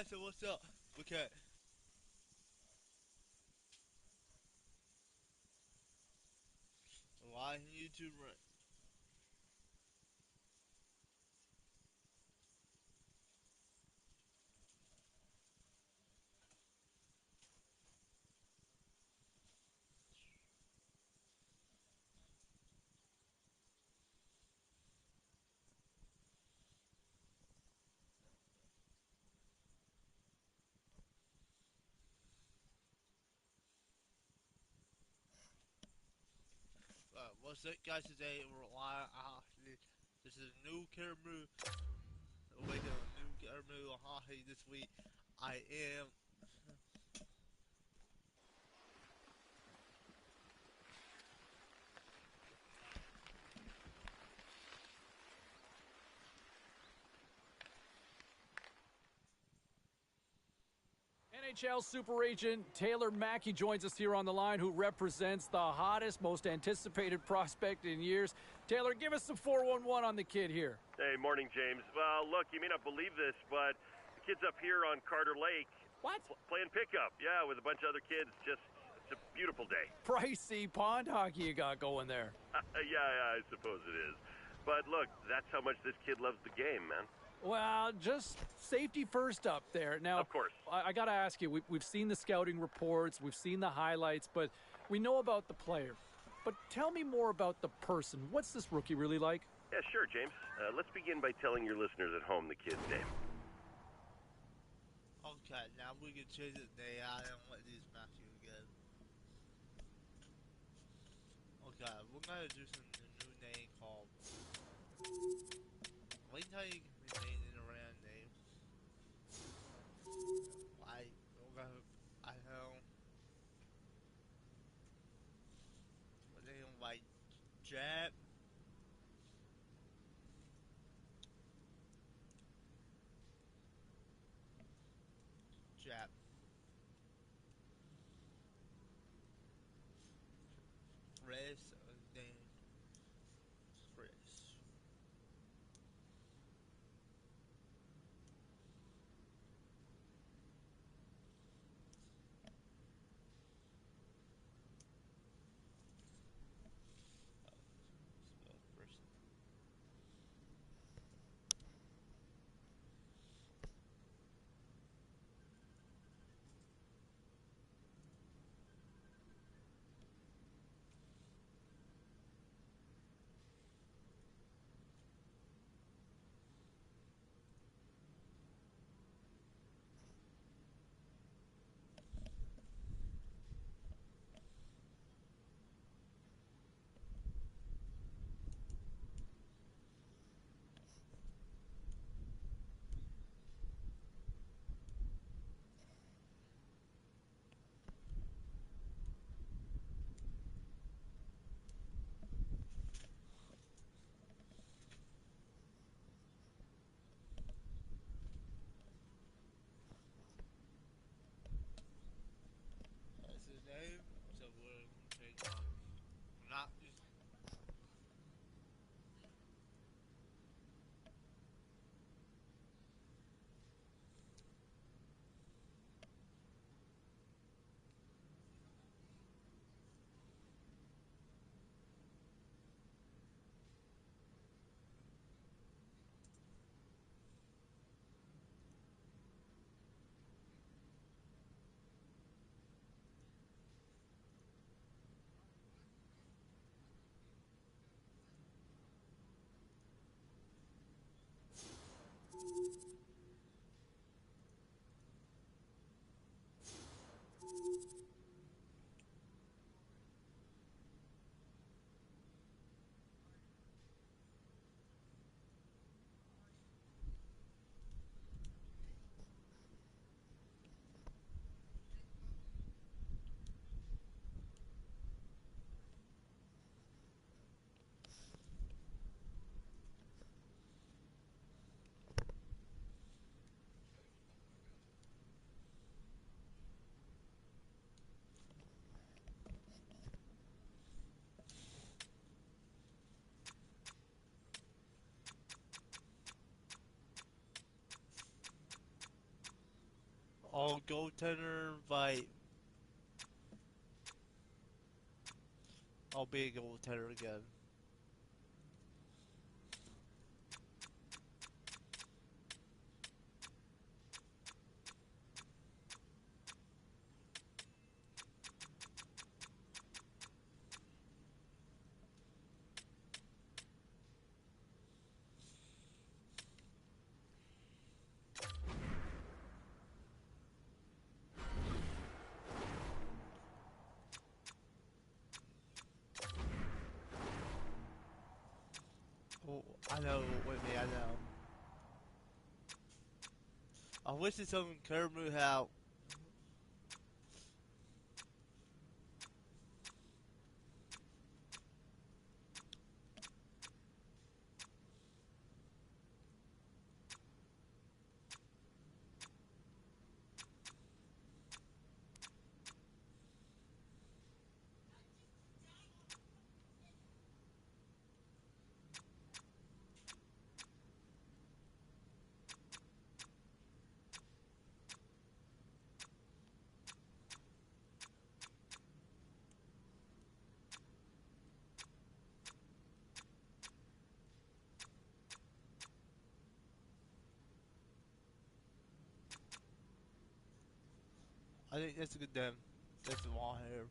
So what's up? Okay. Why YouTube run? What's up, guys? Today we're live. This is a new camera. Wait, a new camera. Hey, this week I am. NHL super agent Taylor Mackey joins us here on the line, who represents the hottest, most anticipated prospect in years. Taylor, give us some 411 on the kid here. Hey, morning, James. Well, look, you may not believe this, but the kid's up here on Carter Lake. What? Playing pickup, yeah, with a bunch of other kids. It's a beautiful day. Pricey pond hockey you got going there. Yeah, I suppose it is. But look, that's how much this kid loves the game, man. Well, just safety first up there. Now, Of course. I got to ask you, we've seen the scouting reports, we've seen the highlights, but we know about the player. But tell me more about the person. What's this rookie really like? Yeah, sure, James. Let's begin by telling your listeners at home the kid's name. Okay, now we can change the name. I don't let these Matthew again. Okay, we're gonna do some new name called. Wait until you can name it around name. I I know. What name like Jab? Jab. Chris. Name Chris. All goaltender invite. I'll be a goaltender again. Oh, I know, with me, I know. I wish this song Kerr knew how. I think that's a good damn. That's the long hair.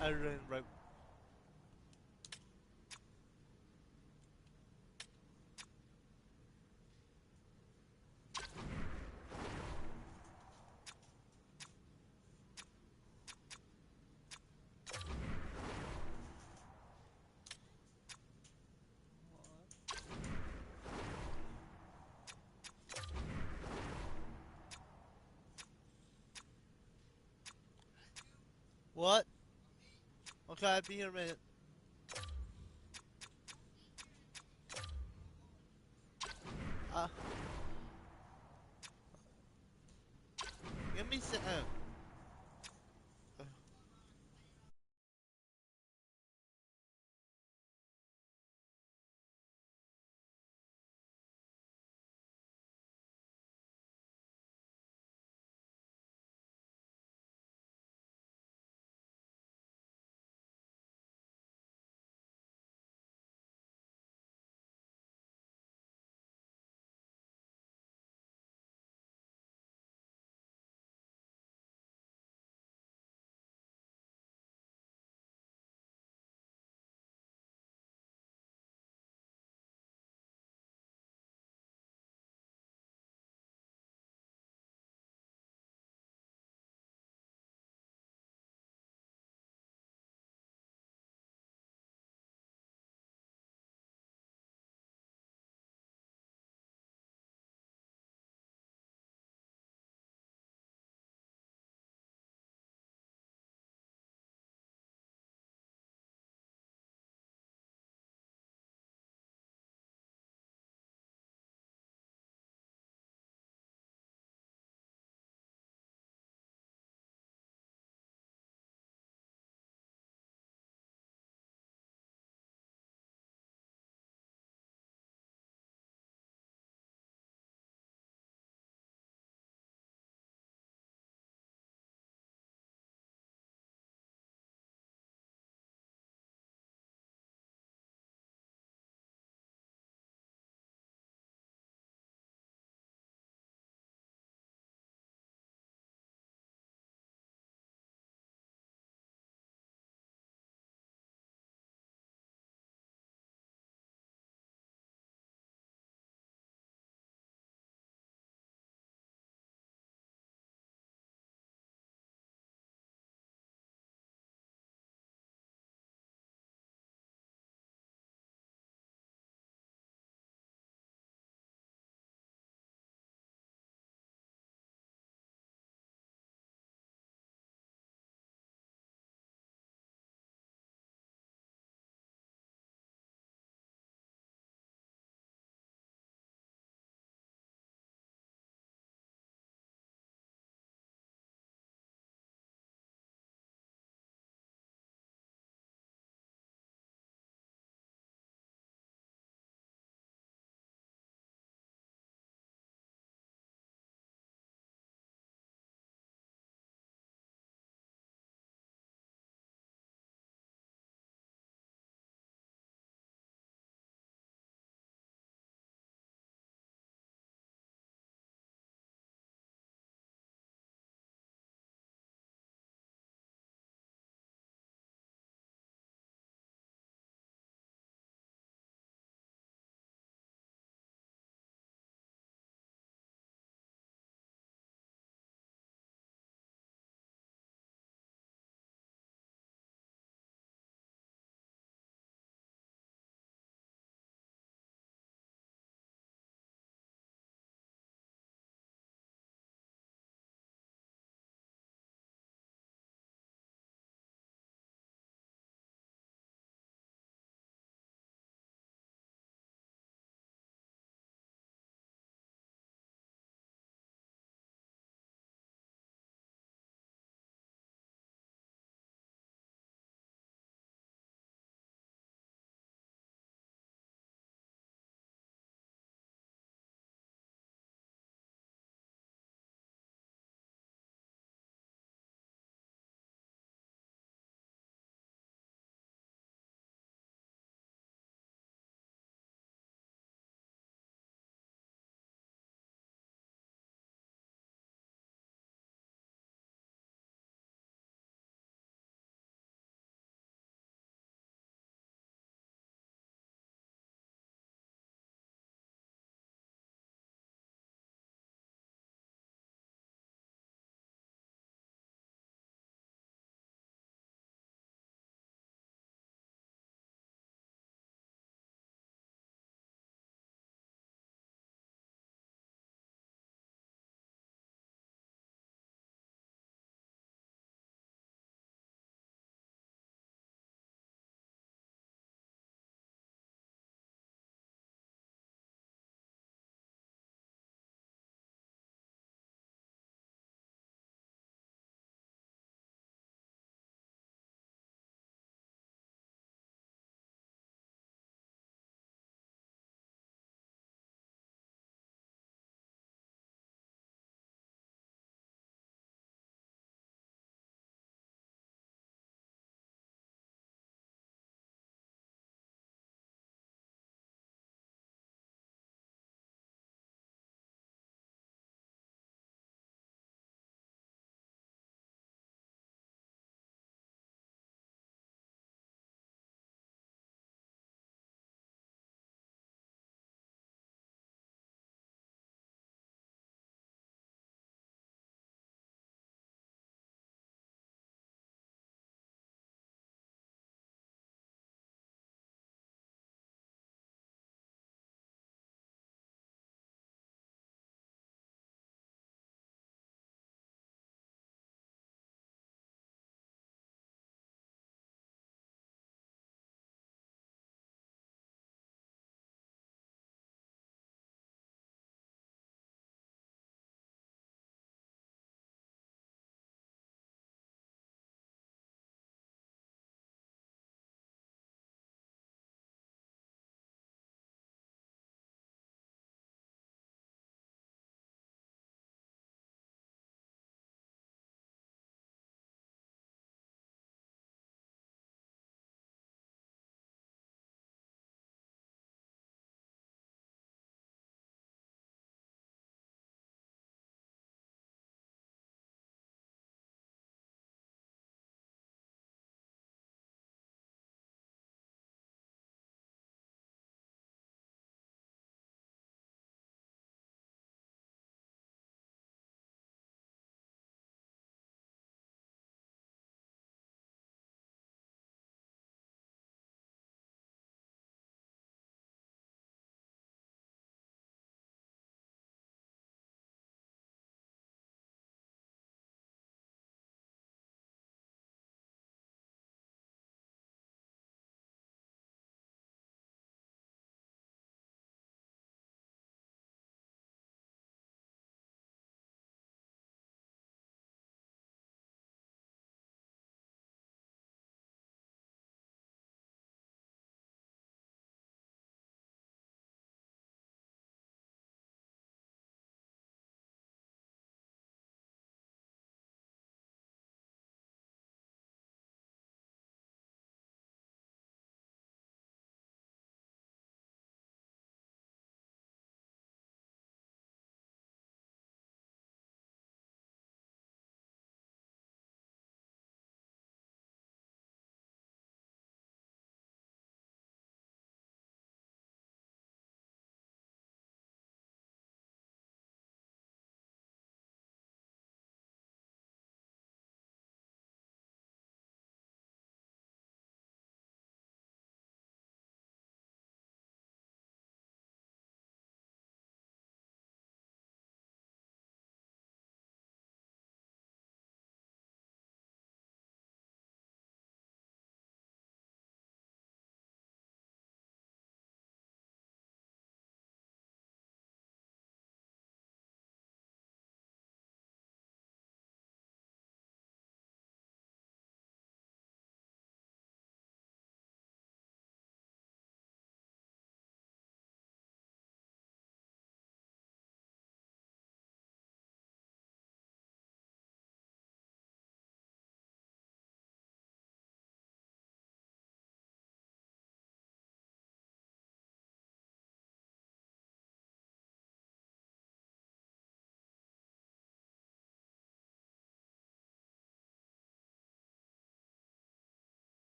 I ran right. What? Okay, I'll be here in a minute. Uh, give me some.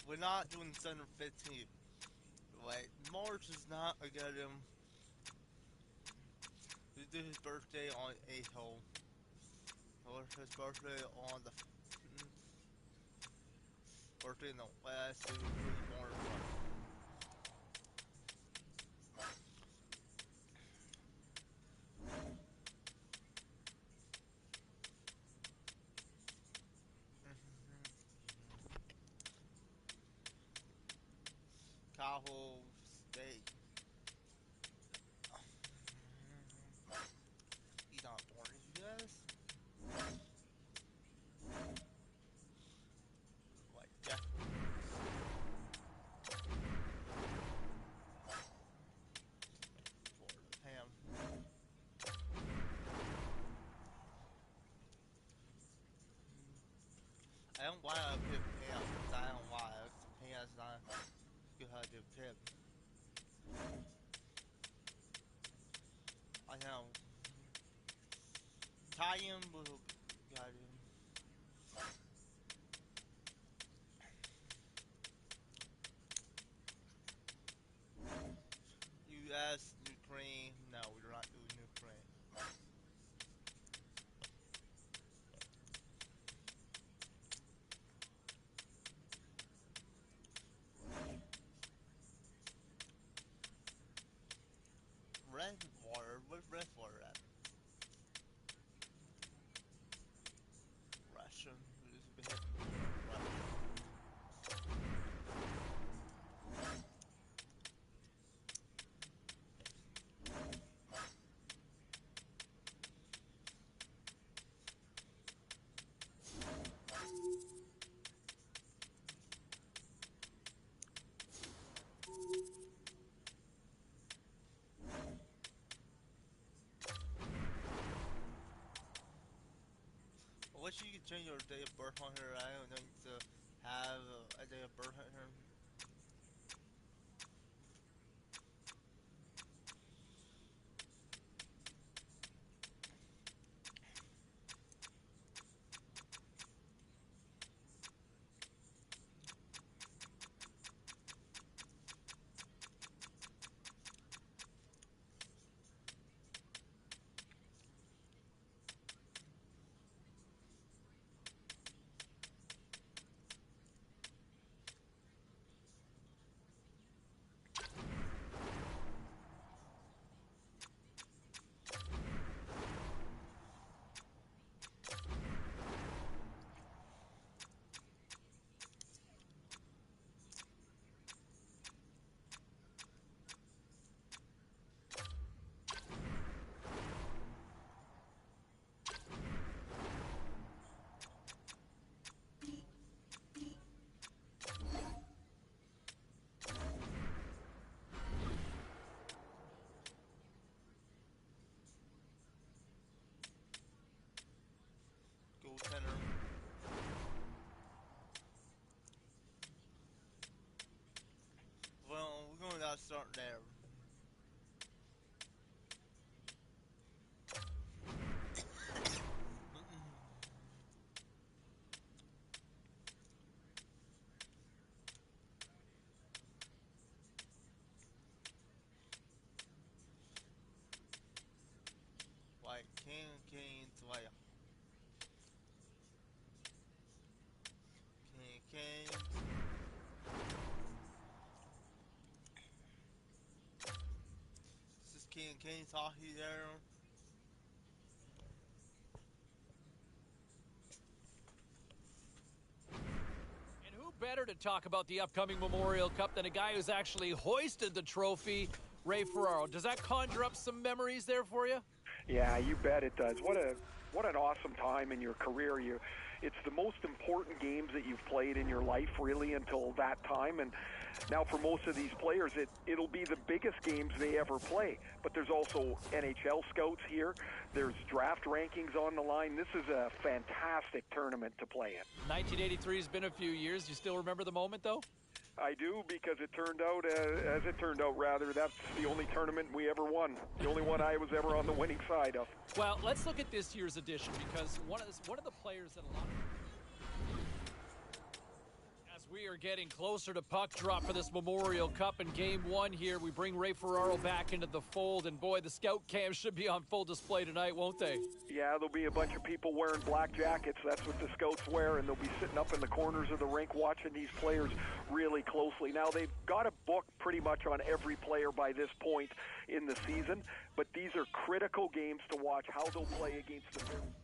we're not doing December 15th. Wait, March is not a good we do his birthday on April. Or his birthday on the birthday in the West. So we do more fun. Cahill State. He's not born in the US. Like, yeah. Florida Ham. I don't want to pick Ham because I don't want to. Ham's not good how to pick. I know. Tie-in will got him. U.S. Ukraine. No, we're not doing Ukraine. Red water. Where's red water at? Russia. This has been hitting Russia. I wish you could change your day of birth on here. I don't think to have a day of birth on here. Goaltender. Well, we're going to start there. Like Cane's like Cane's. This is Cane's hockey there. And who better to talk about the upcoming Memorial Cup than a guy who's actually hoisted the trophy, Ray Ferraro? Does that conjure up some memories there for you? Yeah, you bet it does. What an awesome time in your career. It's the most important games that you've played in your life, really, until that time. And now for most of these players, it'll be the biggest games they ever play. But there's also NHL scouts here. There's draft rankings on the line. This is a fantastic tournament to play in. 1983 has been a few years. You still remember the moment, though? I do, because it turned out, as it turned out, rather, that's the only tournament we ever won. The only one I was ever on the winning side of. Well, let's look at this year's edition, because one of the players that a lot of... As We are getting closer to puck drop for this Memorial Cup in Game 1 here. We bring Ray Ferraro back into the fold, and boy, the scout cam should be on full display tonight, won't they? Yeah, there'll be a bunch of people wearing black jackets. That's what the scouts wear, and they'll be sitting up in the corners of the rink watching these players really closely. Now, they've got a book pretty much on every player by this point in the season, but these are critical games to watch how they'll play against the Bills.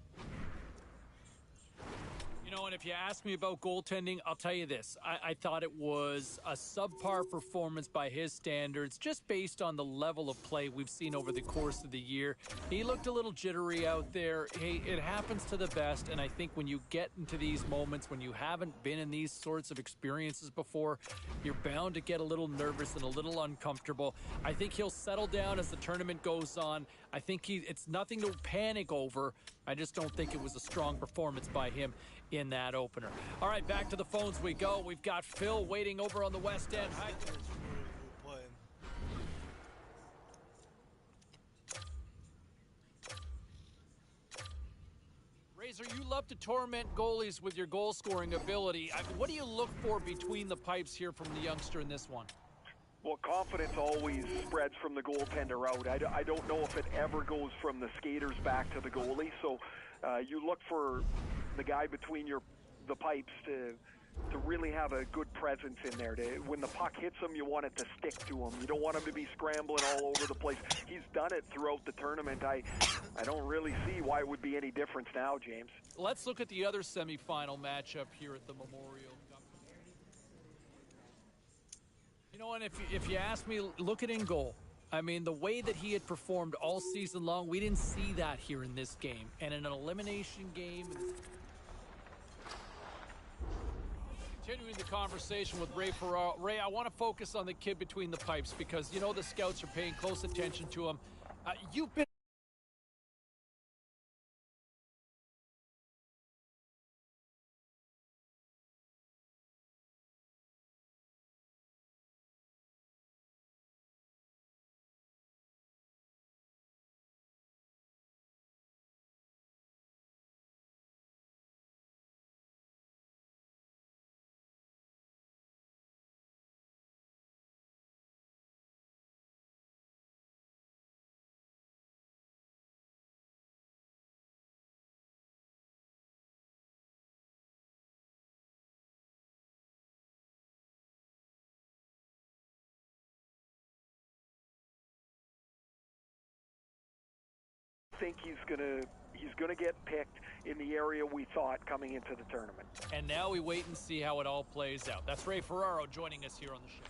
You know, and if you ask me about goaltending, I'll tell you this. I thought it was a subpar performance by his standards, just based on the level of play we've seen over the course of the year. He looked a little jittery out there. Hey, it happens to the best, and I think when you get into these moments, when you haven't been in these sorts of experiences before, you're bound to get a little nervous and a little uncomfortable. I think he'll settle down as the tournament goes on. I think it's nothing to panic over. I just don't think it was a strong performance by him in that opener. All right, back to the phones we go. We've got Phil waiting over on the west end. Hi. Razor, you love to torment goalies with your goal-scoring ability. What do you look for between the pipes here from the youngster in this one? Well, confidence always spreads from the goaltender out. I don't know if it ever goes from the skaters back to the goalie. So you look for the guy between the pipes to really have a good presence in there. When the puck hits him, you want it to stick to him. You don't want him to be scrambling all over the place. He's done it throughout the tournament. I don't really see why it would be any difference now, James. Let's look at the other semifinal matchup here at the Memorial Cup. You know, and if you ask me, look at in goal. I mean, the way that he had performed all season long, we didn't see that here in this game. And in an elimination game... Continuing the conversation with Ray Ferraro. Ray, I want to focus on the kid between the pipes because, you know, the scouts are paying close attention to him. You've been... Think he's gonna get picked in the area we thought coming into the tournament. And now we wait and see how it all plays out. That's Ray Ferraro joining us here on the show.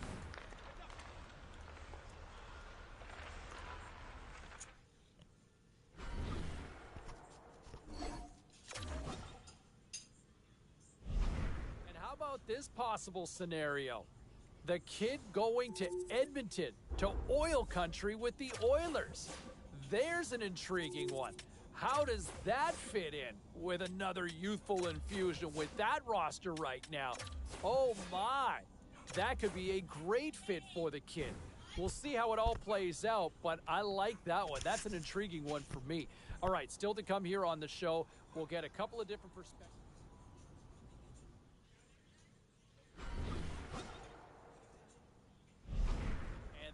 And how about this possible scenario? The kid going to Edmonton, to oil country with the Oilers. There's an intriguing one. How does that fit in with another youthful infusion with that roster right now? Oh my, that could be a great fit for the kid. We'll see how it all plays out, but I like that one. That's an intriguing one for me. All right, still to come here on the show. We'll get a couple of different perspectives.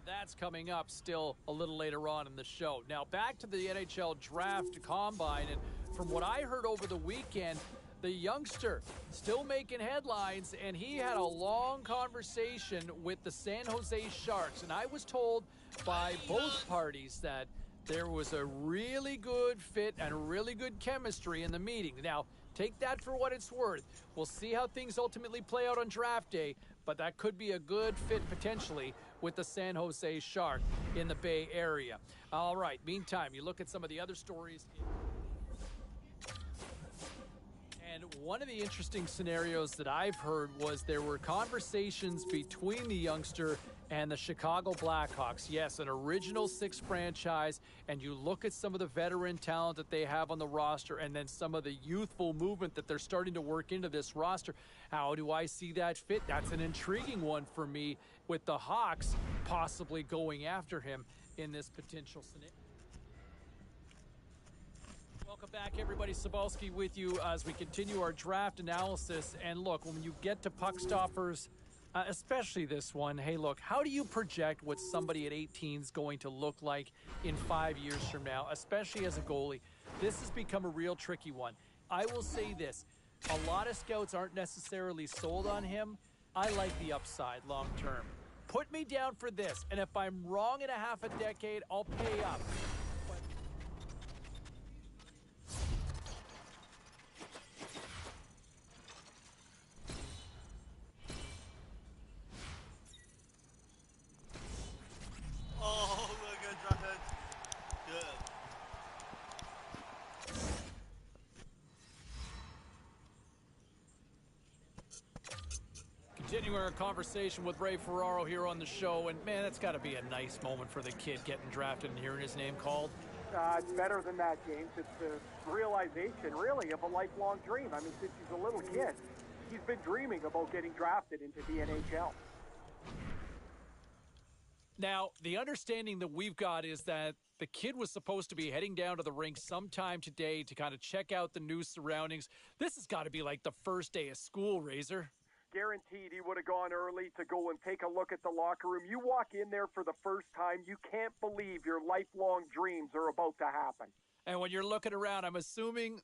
That's coming up still a little later on in the show. Now back to the NHL Draft Combine, and from what I heard over the weekend, the youngster still making headlines, and he had a long conversation with the San Jose Sharks, and I was told by both parties that there was a really good fit and really good chemistry in the meeting. Now, take that for what it's worth. We'll see how things ultimately play out on draft day, but that could be a good fit potentially with the San Jose Shark in the Bay Area. All right, meantime, you look at some of the other stories. And one of the interesting scenarios that I've heard was there were conversations between the youngster and the Chicago Blackhawks. Yes, an original six franchise, and you look at some of the veteran talent that they have on the roster and then some of the youthful movement that they're starting to work into this roster. How do I see that fit? That's an intriguing one for me, with the Hawks possibly going after him in this potential scenario. Welcome back, everybody. Sabalski with you as we continue our draft analysis. And look, when you get to puck stoppers, especially this one, hey, look, how do you project what somebody at 18 is going to look like in 5 years from now, especially as a goalie? This has become a real tricky one. I will say this. A lot of scouts aren't necessarily sold on him. I like the upside long term. Put me down for this, and if I'm wrong in a half a decade, I'll pay up. Oh, look at that. Good. Continuing our conversation with Ray Ferraro here on the show, and man, that's got to be a nice moment for the kid getting drafted and hearing his name called. It's better than that, James. It's the realization, really, of a lifelong dream. I mean, since he's a little kid, he's been dreaming about getting drafted into the NHL. Now, the understanding that we've got is that the kid was supposed to be heading down to the rink sometime today to kind of check out the new surroundings. This has got to be like the first day of school, Razor. Guaranteed he would have gone early to go and take a look at the locker room. You walk in there for the first time, you can't believe your lifelong dreams are about to happen. And when you're looking around, I'm assuming,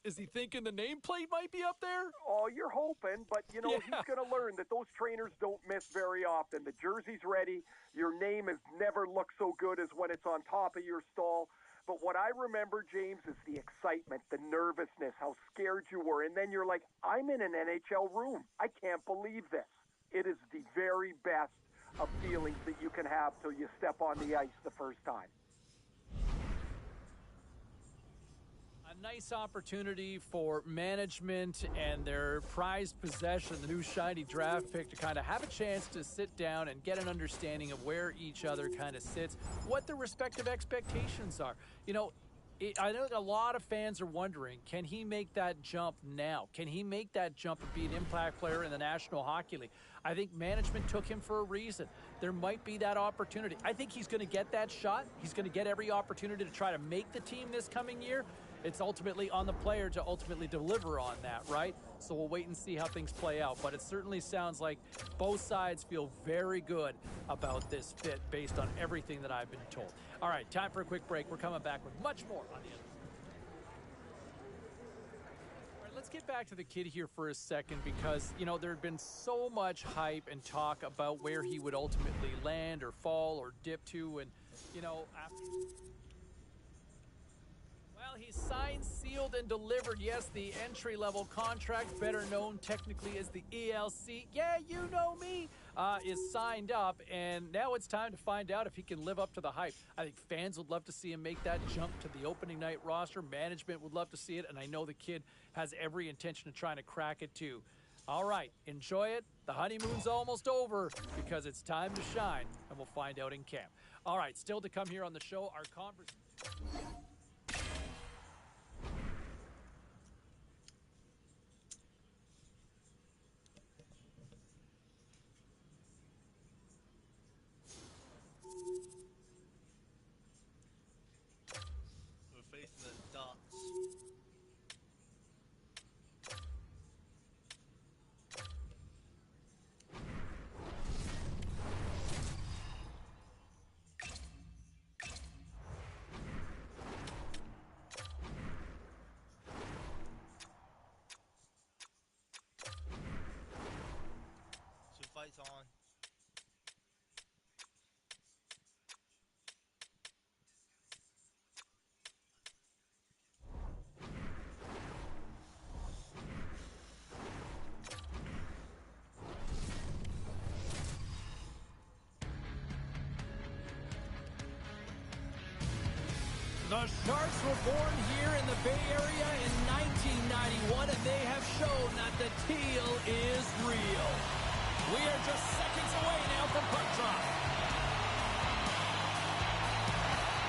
is he thinking the nameplate might be up there? Oh, you're hoping, but, Yeah. He's going to learn that those trainers don't miss very often. The jersey's ready. Your name has never looked so good as when it's on top of your stall. But what I remember, James, is the excitement, the nervousness, how scared you were. And then you're like, I'm in an NHL room. I can't believe this. It is the very best of feelings that you can have till you step on the ice the first time. A nice opportunity for management and their prized possession, the new shiny draft pick, to kind of have a chance to sit down and get an understanding of where each other kind of sits, what their respective expectations are. I know a lot of fans are wondering, can he make that jump now? Can he make that jump and be an impact player in the National Hockey League? I think management took him for a reason. There might be that opportunity. I think he's going to get that shot. He's going to get every opportunity to try to make the team this coming year. It's ultimately on the player to ultimately deliver on that, right? So we'll wait and see how things play out. But it certainly sounds like both sides feel very good about this fit based on everything that I've been told. All right, time for a quick break. We're coming back with much more on the other. All right, let's get back to the kid here for a second because, there had been so much hype and talk about where he would ultimately land or fall or dip to. And, after... Well, he's signed, sealed, and delivered. Yes, the entry-level contract, better known technically as the ELC. Yeah, you know me. Is signed up, and now it's time to find out if he can live up to the hype. I think fans would love to see him make that jump to the opening night roster. Management would love to see it, and I know the kid has every intention of trying to crack it too. All right, enjoy it. The honeymoon's almost over because it's time to shine, and we'll find out in camp. All right, still to come here on the show, our conversation. We're facing the Ducks. So fight's on. The Sharks were born here in the Bay Area in 1991, and they have shown that the teal is real. We are just seconds away now from puck drop.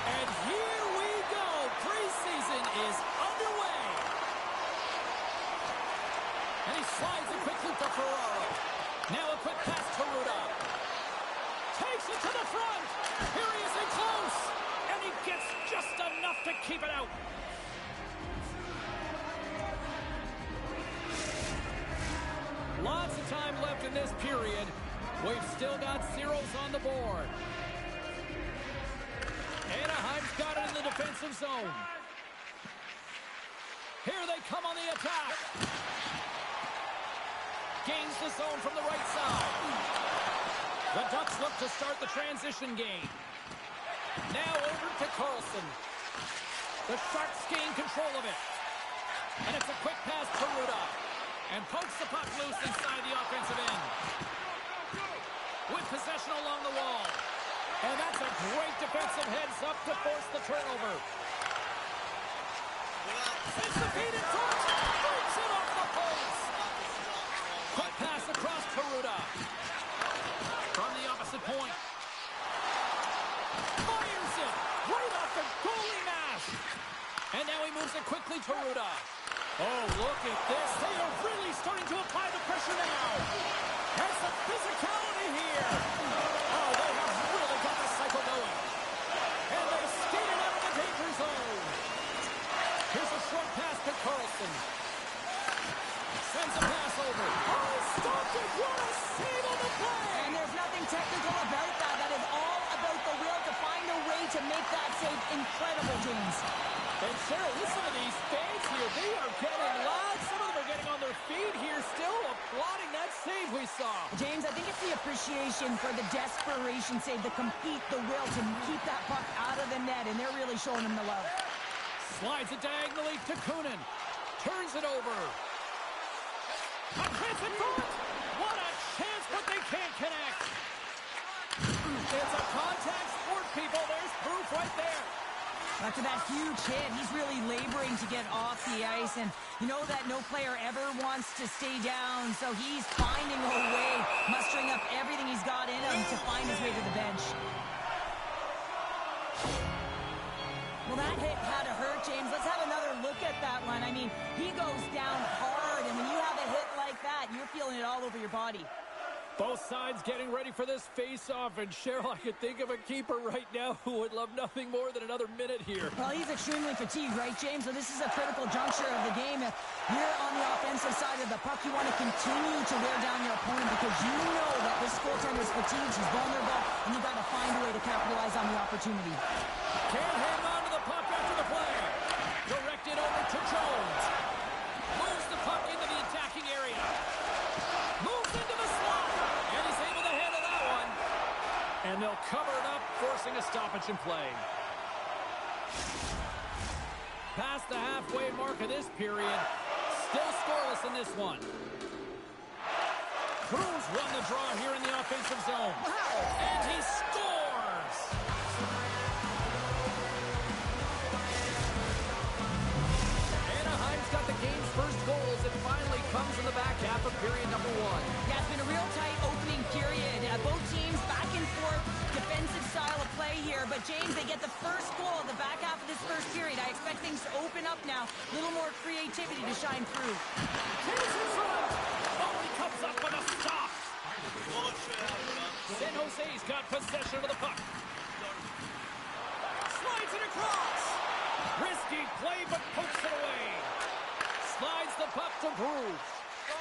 And here we go. Preseason is underway. And he slides it quickly for Ferraro. Now a quick pass to Rudolph. Takes it to the front. Here he is in close. And he gets just enough to keep it out. Lots of time left in this period. We've still got zeros on the board. Anaheim's got it in the defensive zone. Here they come on the attack. Gains the zone from the right side. The Ducks look to start the transition game. Now over to Carlson. The Sharks gain control of it. And it's a quick pass to Ruda. And pokes the puck loose inside the offensive end. With possession along the wall. And that's a great defensive heads-up to force the turnover. It's the feed and touch. Breaks it off the post. Quick pass across to Ruda. From the opposite point. Fires it. Right off the goalie mask. And now he moves it quickly to Ruda. Oh, look at this. They are really starting to apply the pressure now. Has some physicality here. Oh, they have really got the cycle going. And they skated out of the danger zone. Here's a short pass to Carlson. Sends a pass over. Oh, stopped it. What a save on the play. And there's nothing technical about that. That is all about the will to find a way to make that save incredible, James. And Sarah, listen to these fans here. They are getting loud. Some of them are getting on their feet here, still applauding that save we saw. James, I think it's the appreciation for the desperation save, the compete, the will to keep that puck out of the net, and they're really showing them the love. Slides it diagonally to Kunin. Turns it over. A chance in front. What a chance, but they can't connect. It's a contact sport, people. There's proof right there. After that huge hit, he's really laboring to get off the ice, and you know that no player ever wants to stay down, so he's finding a way, mustering up everything he's got in him to find his way to the bench. Well, that hit had to hurt, James. Let's have another look at that one. I mean, he goes down hard, and when you have a hit like that, you're feeling it all over your body. Both sides getting ready for this face-off, and Cheryl, I could think of a keeper right now who would love nothing more than another minute here. Well, he's extremely fatigued, right, James? So this is a critical juncture of the game. If you're on the offensive side of the puck, you want to continue to wear down your opponent because you know that this goaltender is fatigued, he's vulnerable, and you've got to find a way to capitalize on the opportunity. Can't hang on to the puck after the play. Directed over to Jones. Moves the puck into the attacking area. Moves into the slot. And he's able to handle that one. And they'll cover it up, forcing a stoppage in play. Past the halfway mark of this period. Still scoreless in this one. Cruz run the draw here in the offensive zone. And he scores! Anaheim's got the game's first goals. It finally comes in the back half of period number one. Yeah, it's been a real tight opening period. Both teams back and forth, defensive style of play here. But, James, they get the first goal in the back half of this first period. I expect things to open up now. A little more creativity to shine through. Here's in front. Oh, he comes up with a stop. San Jose's got possession of the puck. Slides it across. Risky play, but pokes it away. Slides the puck to Bruce.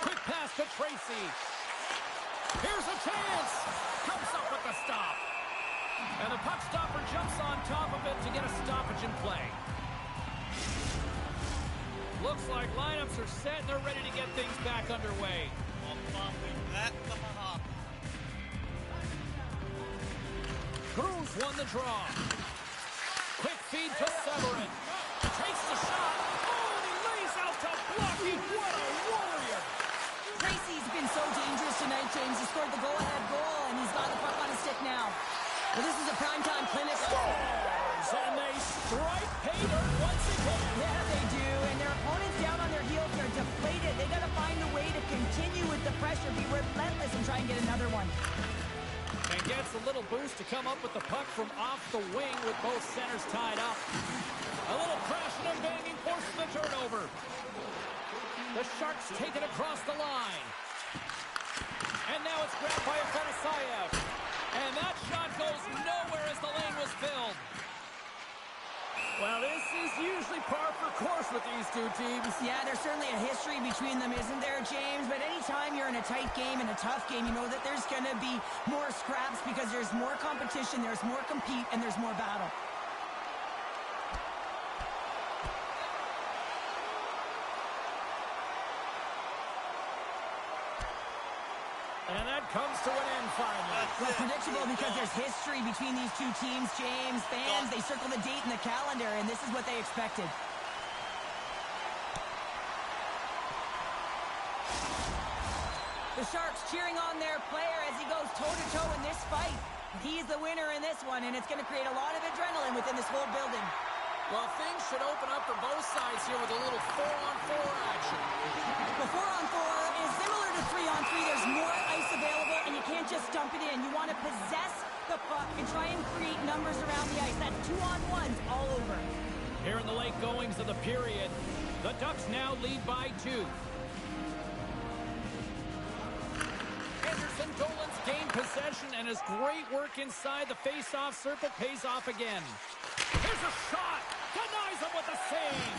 Quick pass to Tracy. Here's a chance. Comes up with the stop. And the puck stopper jumps on top of it to get a stoppage in play. Looks like lineups are set and they're ready to get things back underway. Cruz won the draw. Quick feed to Severin. Takes the shot. Oh, and he lays out to block it. What a warrior. Tracy's been so dangerous tonight, James. He scored the go-ahead goal, and he's got the puck on his stick now. Well, this is a primetime clinic. Scores, and they strike pay dirt once again. Yeah, they do, and their opponents down on their heels. They're deflated. They got to find a way to continue with the pressure, be relentless, and try and get another one. And gets a little boost to come up with the puck from off the wing with both centers tied up. A little crashing and banging forces the turnover. The Sharks take it across the line. And now it's grabbed by Afanasayev. And that shot goes nowhere as the lane was filled. Well, this is usually par for course with these these two teams. Yeah, there's certainly a history between them, isn't there, James? But anytime you're in a tight game and a tough game, you know that there's going to be more scraps because there's more competition, there's more compete, and there's more battle. And that comes to an end finally. Well, predictable because there's history between these two teams, James. Fans, they circle the date in the calendar, and this is what they expected. The Sharks cheering on their player as he goes toe-to-toe in this fight. He's the winner in this one, and it's going to create a lot of adrenaline within this whole building. Well, things should open up for both sides here with a little 4-on-4 action. The 4-on-4 is similar to 3-on-3. There's more ice available, and you can't just dump it in. You want to possess the puck and try and create numbers around the ice. That's 2-on-1s all over. Here in the late goings of the period, the Ducks now lead by 2. Anderson Dolan's gained possession, and his great work inside the face-off circle pays off again. Here's a shot! Denies him with a save!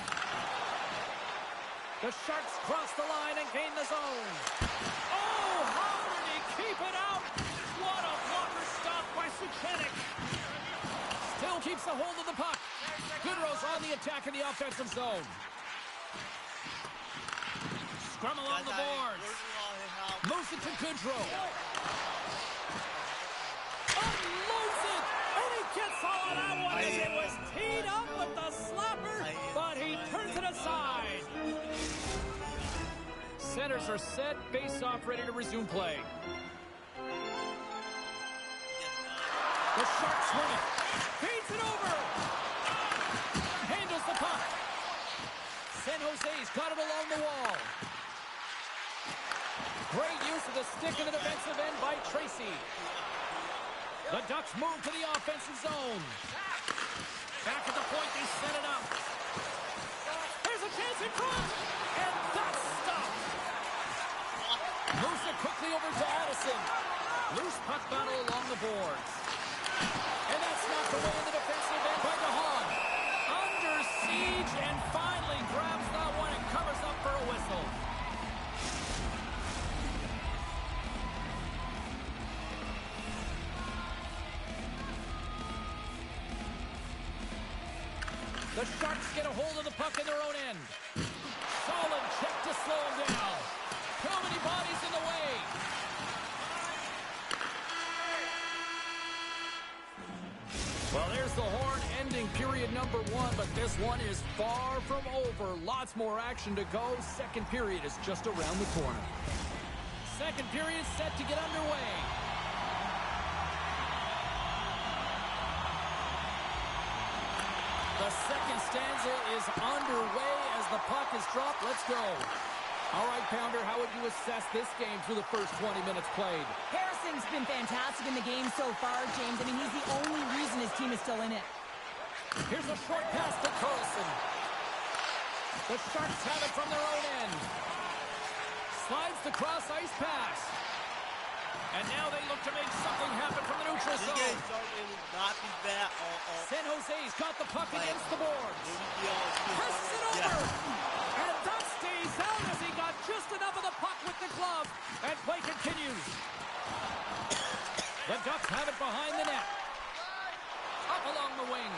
The Sharks cross the line and gain the zone. Oh, how did he keep it out? What a blocker stop by Suchenik. Still keeps a hold of the puck. Goodrow's on the attack in the offensive zone. Scrum along the boards. Moves it to Goodrow. Unloads it! And he gets all of that one as it was teed up with the slapper, but he turns it aside. Centers are set, face-off ready to resume play. The Sharks win it. Feeds it over. Handles the puck. San Jose's got it along the wall. Great use of the stick in the defensive end by Tracy. The Ducks move to the offensive zone. Back at the point, they set it up. There's a chance in front, and that's stopped. Moves it quickly over to Addison. Loose puck battle along the boards. And that's knocked away in the defensive end by DeHaan. Under siege, and finally grabs that one and covers up for a whistle. The Sharks get a hold of the puck in their own end. Solid check to slow him down. Too many bodies in the way. Well, there's the horn ending period number 1, but this one is far from over. Lots more action to go. Second period is just around the corner. Second period set to get underway. The second stanza is underway as the puck is dropped. Let's go. All right, Pounder, how would you assess this game through the first 20 minutes played? Harrison's been fantastic in the game so far, James. I mean, he's the only reason his team is still in it. Here's a short pass to Carlson. The Sharks have it from their own end. Slides the cross ice pass. And now they look to make something happen from the neutral zone. San Jose's got the puck against the boards. Presses it over. And that stays out as he got just enough of the puck with the glove. And play continues. The Ducks have it behind the net. Up along the wing.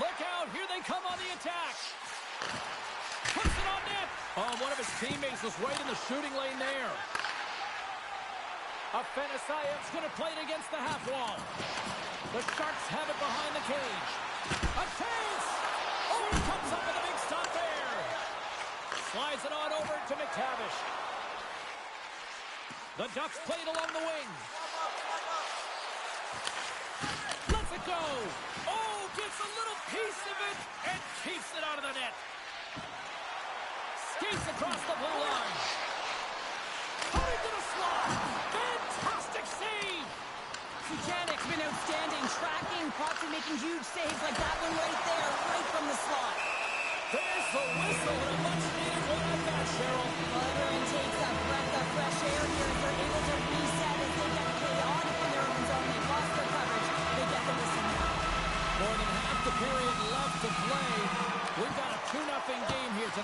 Look out. Here they come on the attack. Puts it on net. Oh, one of his teammates was right in the shooting lane there. Afenasayev's going to play it against the half wall. The Sharks have it behind the cage. A chance! Oh, he comes up with a big stop there. Slides it on over to McTavish. The Ducks play it along the wing. Lets it go. Oh, gets a little piece of it and keeps it out of the net. Skates across the blue line. Hurry to the slot. Fantastic save. Suchanik's been outstanding, tracking pucks and making huge saves like that one right there, right from the slot. There's the whistle, and a much-needed one at that, Cheryl. Well, everyone takes a breath of fresh air here as they're able to reset as they get chaotic in their own zone. They lost their coverage. They get the whistle now. More than half the period left to play. We've got a 2-0 game here tonight.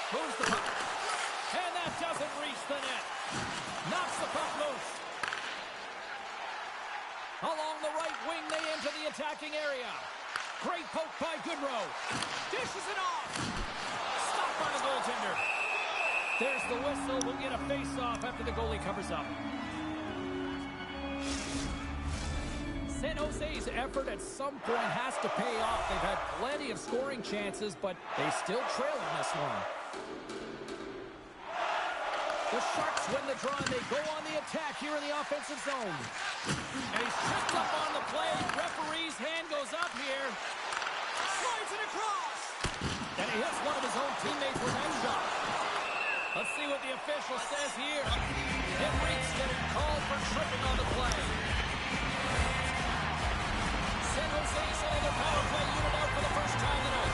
Moves the puck. And that doesn't reach the net. Knocks the puck loose. Along the right wing, they enter the attacking area. Great poke by Goodrow. Dishes it off. Stopped by the goaltender. There's the whistle. We'll get a face-off after the goalie covers up. San Jose's effort at some point has to pay off. They've had plenty of scoring chances, but they still trail in this one. The Sharks win the draw, and they go on the attack here in the offensive zone. And he's tripped up on the play. Referee's hand goes up here. Slides it across. And he hits one of his own teammates with that shot. Let's see what the official says here. Henrique's getting called for tripping on the play. San Jose sending their power play unit out for the first time tonight.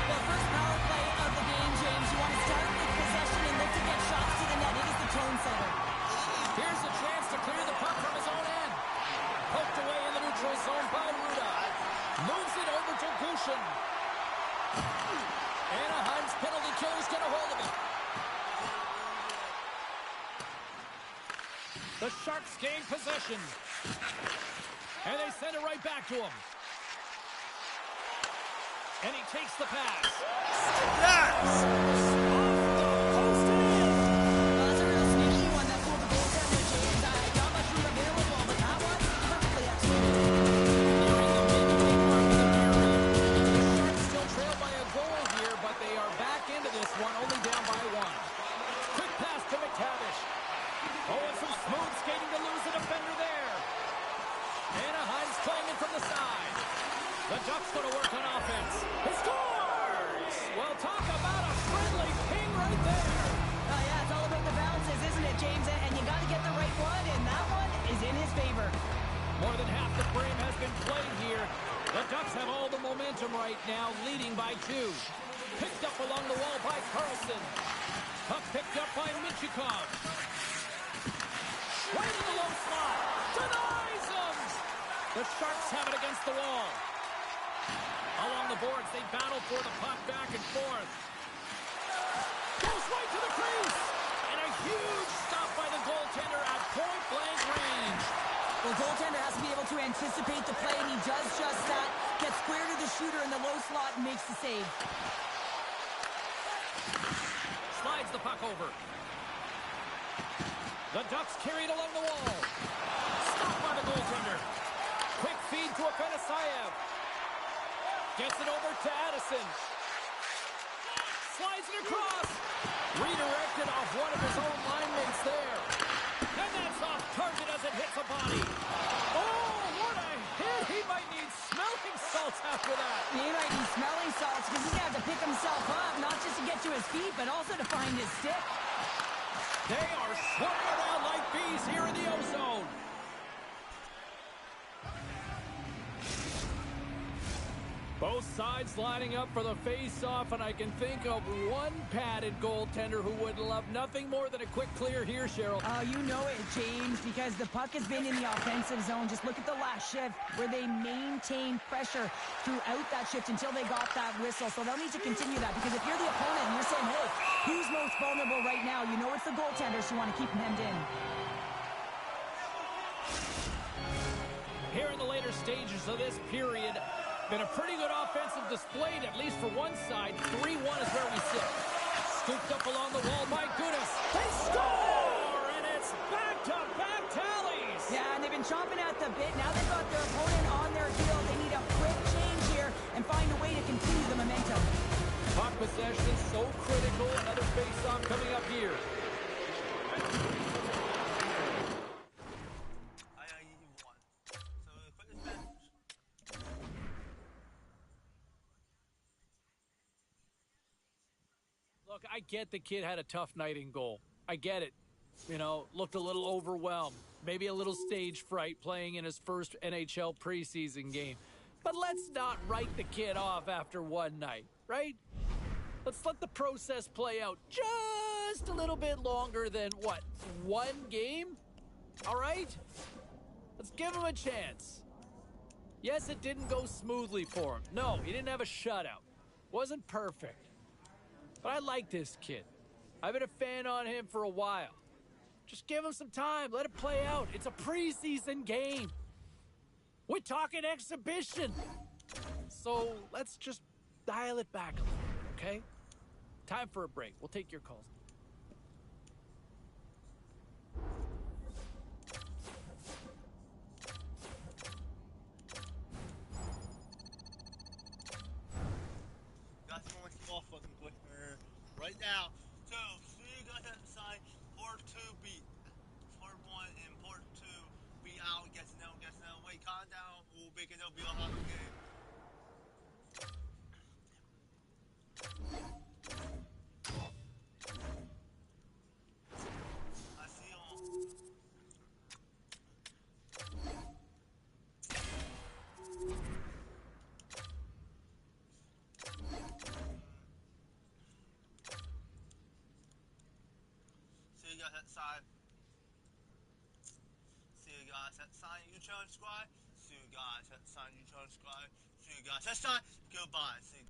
Well, first power play of the game, James. You want to start with possession and look to get shots to the net. It is the tone setter. Here's a chance to clear the puck from his own end. Poked away in the neutral zone by Ruda. Moves it over to Gushin. Anaheim's penalty killer's get a hold of it. The Sharks gain possession. And they send it right back to him. And he takes the pass. Yes! Well, that's a real sneaky one. That fooled the goaltender, James. Not much room available, but that was perfectly executed. Nearing the midway mark of the period. The Sharks still trail by a goal here, but they are back into this one, only down by one. Quick pass to McTavish. Oh, and some smooth skating to lose the defender there. Anaheim's playing it from the side. The Ducks going to work on offense. He scores! Well, talk about a friendly ping right there. Yeah, it's all about the bounces, isn't it, James? And you got to get the right one, and that one is in his favor. More than half the frame has been played here. The Ducks have all the momentum right now, leading by 2. Picked up along the wall by Carlson. Puck picked up by Michikov. Right in the low slot. Denies them! The Sharks have it against the wall. Along the boards, they battle for the puck back and forth. Goes right to the crease. And a huge stop by the goaltender at point-blank range. The goaltender has to be able to anticipate the play, and he does just that. Gets square to the shooter in the low slot and makes the save. Slides the puck over. The Ducks carried along the wall. Stopped by the goaltender. Quick feed to Afanasayev. Gets it over to Addison. Slides it across. Redirected off one of his own linemates there. And that's off target as it hits a body. Oh, what a hit. He might need smelling salts after that. He might be smelling salts because he's going to have to pick himself up, not just to get to his feet, but also to find his stick. They are swarming around like bees here in the O-Zone. Both sides lining up for the face-off, and I can think of one padded goaltender who would love nothing more than a quick clear here, Cheryl. Oh, you know it, James, because the puck has been in the offensive zone. Just look at the last shift where they maintained pressure throughout that shift until they got that whistle. So they'll need to continue that, because if you're the opponent and you're saying, hey, who's most vulnerable right now? You know it's the goaltenders who want to keep them hemmed in. Here in the later stages of this period, been a pretty good offensive display, at least for one side. 3-1 is where we sit. Scooped up along the wall. My goodness. They score! And it's back-to-back tallies. Yeah, and they've been chomping at the bit. Now they've got their opponent on their heels. They need a quick change here and find a way to continue the momentum. Puck possession is so critical. Another face-off coming up here. Look, I get the kid had a tough night in goal. I get it. You know, looked a little overwhelmed. Maybe a little stage fright playing in his first NHL preseason game. But let's not write the kid off after one night, right? Let's let the process play out just a little bit longer than, what, one game? All right? Let's give him a chance. Yes, it didn't go smoothly for him. No, he didn't have a shutout. Wasn't perfect. But I like this kid. I've been a fan on him for a while. Just give him some time. Let it play out. It's a preseason game. We're talking exhibition. So let's just dial it back a little, okay? Time for a break. We'll take your calls. Got so much more fucking quicker right now. So, see you guys outside. Part 2 beat. Part 1 and part 2 be out. Guess no. Wait, calm down. We'll make it up. Be a hockey game. I see y'all. See you guys outside. See you guys outside. You trying to subscribe? See you guys outside. You trying to subscribe? See you guys outside. Goodbye. See you